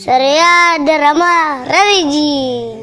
Surya Drama Religi.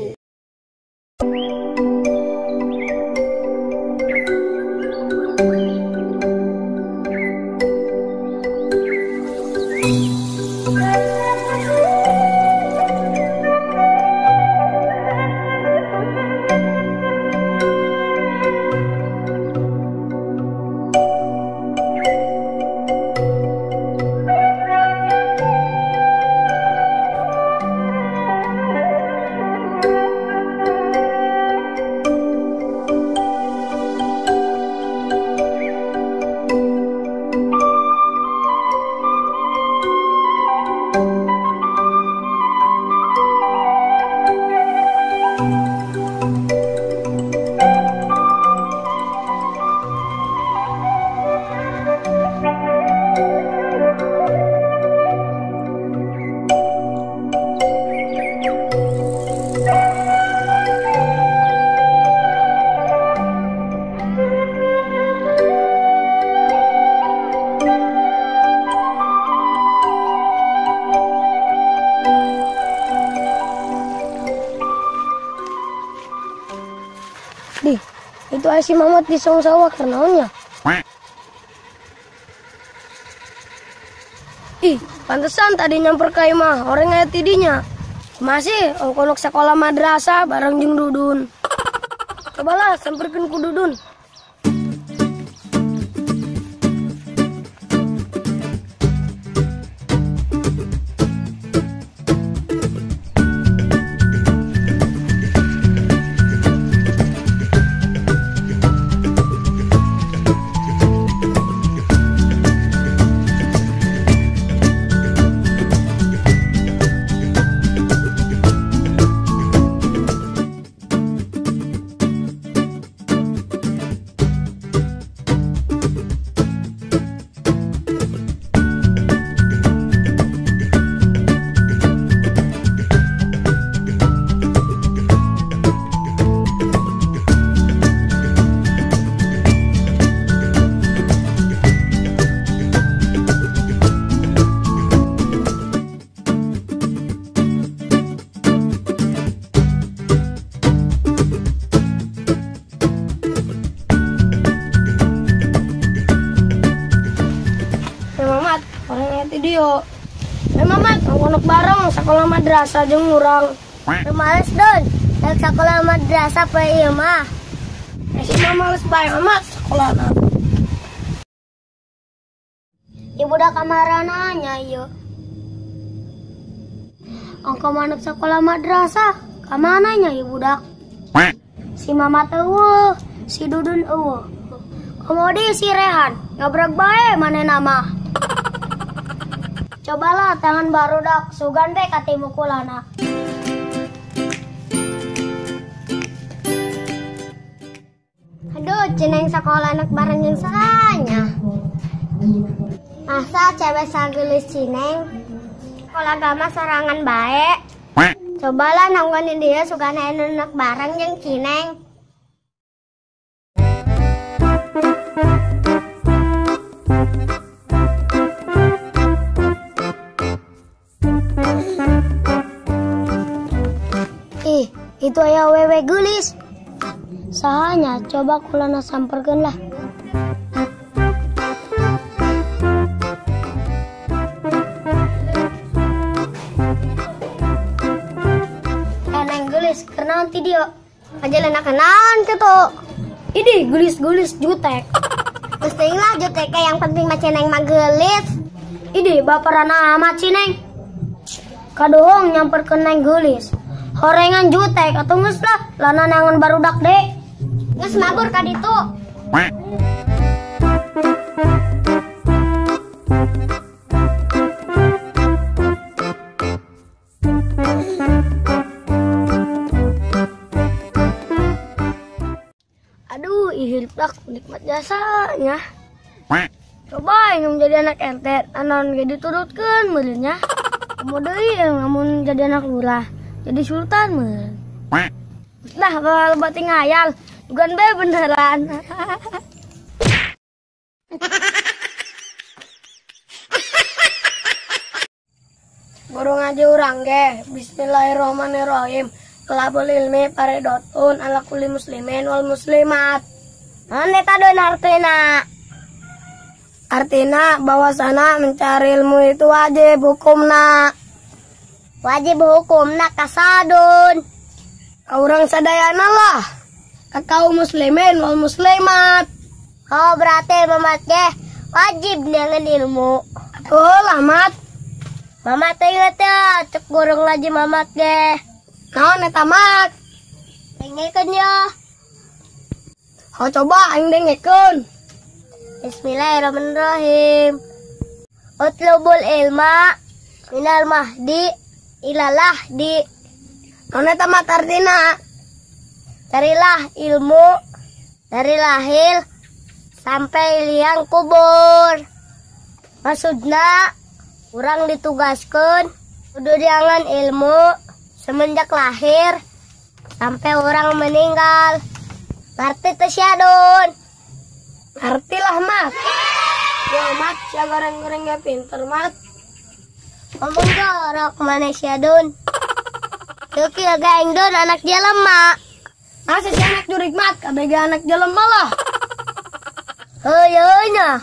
Itu si Mamat di sawah kenaonnya. Ih, pantesan tadi nyamper ka imah orang aya tidinya. Masih ongkonok sekolah madrasah bareng jeung Dudun. Cobalah samperkeun ku Dudun. Video. Mamat, nggonok bareng sekolah madrasah jeung urang. Males Don, sekolah madrasah pe ieu mah. Si males bae amat sekolahna. Ibu dah kamarana nya ieu. Angka manuk sekolah madrasah, ka mana nya ibu dak? Si Mamat eueuh, si Dudun eueuh. Komodi si Rehan, ngabrag bae manehna mah. Cobalah tangan baru dak sugan teh ka timukulana. Aduh, ceneng sekolah anak bareng jeung sahanya. Masa cewek sagelis cineng? Sekolah agama sorangan bae. Cobalah nonggonin dia sugan anak bareng jeung cineng. Itu aya wewe geulis. Sahanya coba kulana samperkeun lah. Eneng geulis karena nanti dia ajalana kenaon kitu. Idih geulis-geulis jutek. Pesting lah jutek yang penting mah ceneng mah geulis. Idih baperan amat cineng. Kadohong nyamperkeun neng geulis. Horengan jutek atuh geus lah, lana nangan barudak dek. Geus mabur ka ditu. Aduh, ihirip dak nikmat jasanya. Coba yang jadi anak RT, anon ge diturutkeun meureun nya. Kumaha deui lamun jadi anak lurah. Jadi sultan mah. Lah kalau bati ngayal, bukan be beneran. guru ngaji urang ge. Bismillahirrahmanirrahim. Talabul ilmi paridotun ala kulli muslimin wal muslimat. Naon eta don artina? Artina bahwasana mencari ilmu itu wajib hukumna. Wajib hukumna kasadun. Orang sadayana lah. Ka kaum muslimin wal muslimat. Oh berarti mamat ge wajib dengan ilmu. Oh lamat. Mamat teh inget ya, cek guru ngaji mamat ge. Naon eta mat? Dengekeun ya. Oh coba aing dengekeun. Bismillahirrahmanirrahim. Utlubul ilma minal mahdi ilalah di. Naon eta mat artina? Carilah ilmu dari lahir sampai liang kubur. Maksudna urang ditugaskeun kudu diangan ilmu semenjak lahir sampai orang meninggal. Ngerti teh sia Don? Ngertilah mat. Ya mat, sia goreng-goreng ge pinter mat. Ngomong jorok mana sia Don? Teu kieu gaeng Don anak jelema. Masa si anak jurig mat, kabeh anak jelema lah. Heuh nya.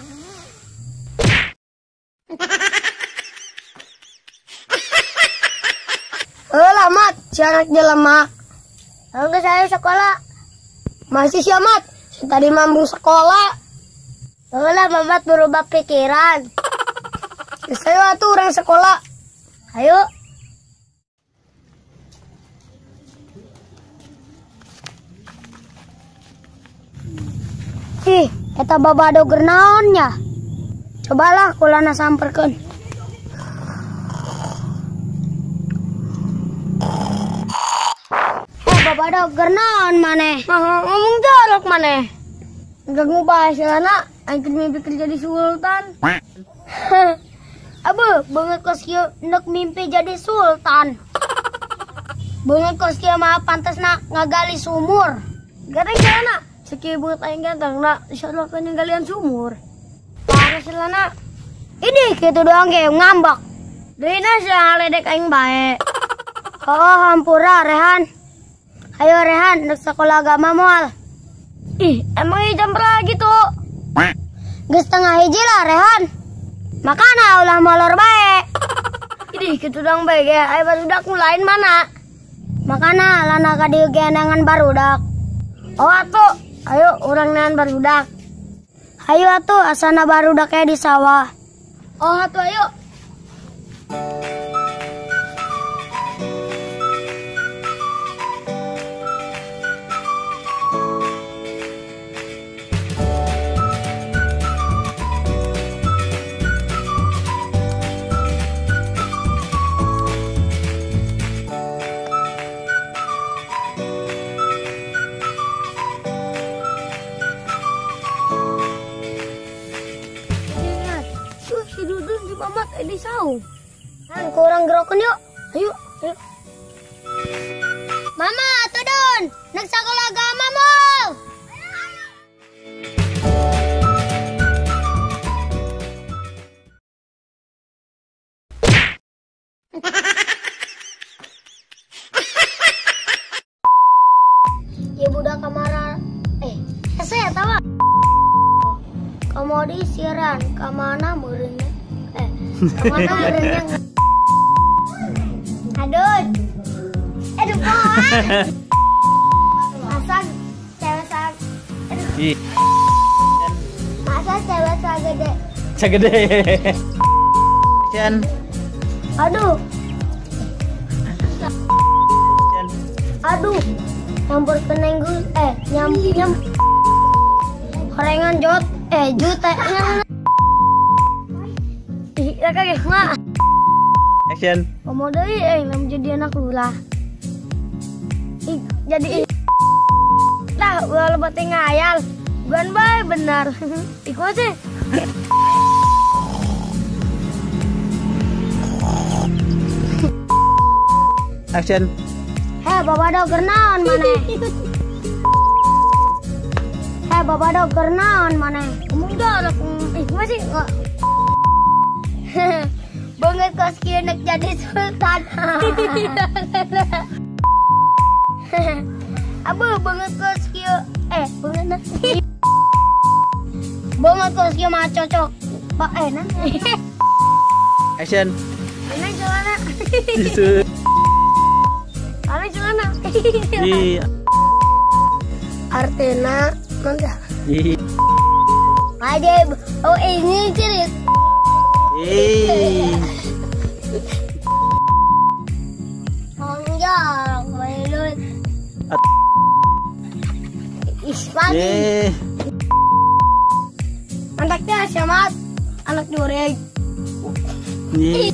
Lah mat, si anak jelema. Angga saya sekolah. Masih si mat, si tadi mambung sekolah. Lah mamat berubah pikiran. Saya tuh orang sekolah. Ayo. Ih, eta babado gernaonnya. Cobalah kulana samperkeun. Babado gernaon maneh? Ngomong jorok maneh. Enggak ngubah hasilana, aing mimpi kerja di sultan. Abu, banget kos kieu neuk mimpi jadi sultan. Banget kos kieu mah pantesna ngagali sumur. Gadang jalanna, sakieu beungeut aing gantengna, insyaallah kan galian sumur. Parah silana. Ini kitu doang ge ngambek. Deuna sia ledek aing bae. Oh, hampura Rehan. Ayo Rehan, nak sekolah agama moal. Ih, emang jam berapa gitu? Geus tengah hiji lah Rehan. Makana ulah molor bae. Idih, kitu dong bae ge. Aya barudak mulain mana? Makana lana ka dieu ge neangan barudak. Oh atuh, ayo urang neangan barudak. Hayu atuh asana barudaknya di sawah. Oh atuh ayo. Mamat di saung. Kan kurang gerokeun yuk. Ayo, ayo. Mama, atuh Don, nak sekolah agama moal. Ya budak kamara. Saya tahu. Kamu disiaran, kemana meureunnya? Kemana meureunnya? Aduh. Aduh, Pak. Masa cewek Masa cewek sagede. Sagede. Cen. Aduh. Aduh. Campur kenenggul nyam. Horengan jot jutanya. Ya kagak mah. Action. Komo deui nam jadi anak lula. Jadi lah ulah lebat ngayal. Bukan bae benar. Iko sih. Action. Babado gernaon maneh? Babado gernaon maneh? Ngomong jorok. Masih enggak. Banget kos kieu nek jadi sultan. Abu banget kos kieu banget. Banget kos kieu mah cocok. Pak enak. Action. Enak celana. Tisu. Enak celana. Di. Artena mangga. Di. Ada ini cirit. Panjang, melut. Ispani. Anaknya Syamat, anak Dureg. Di.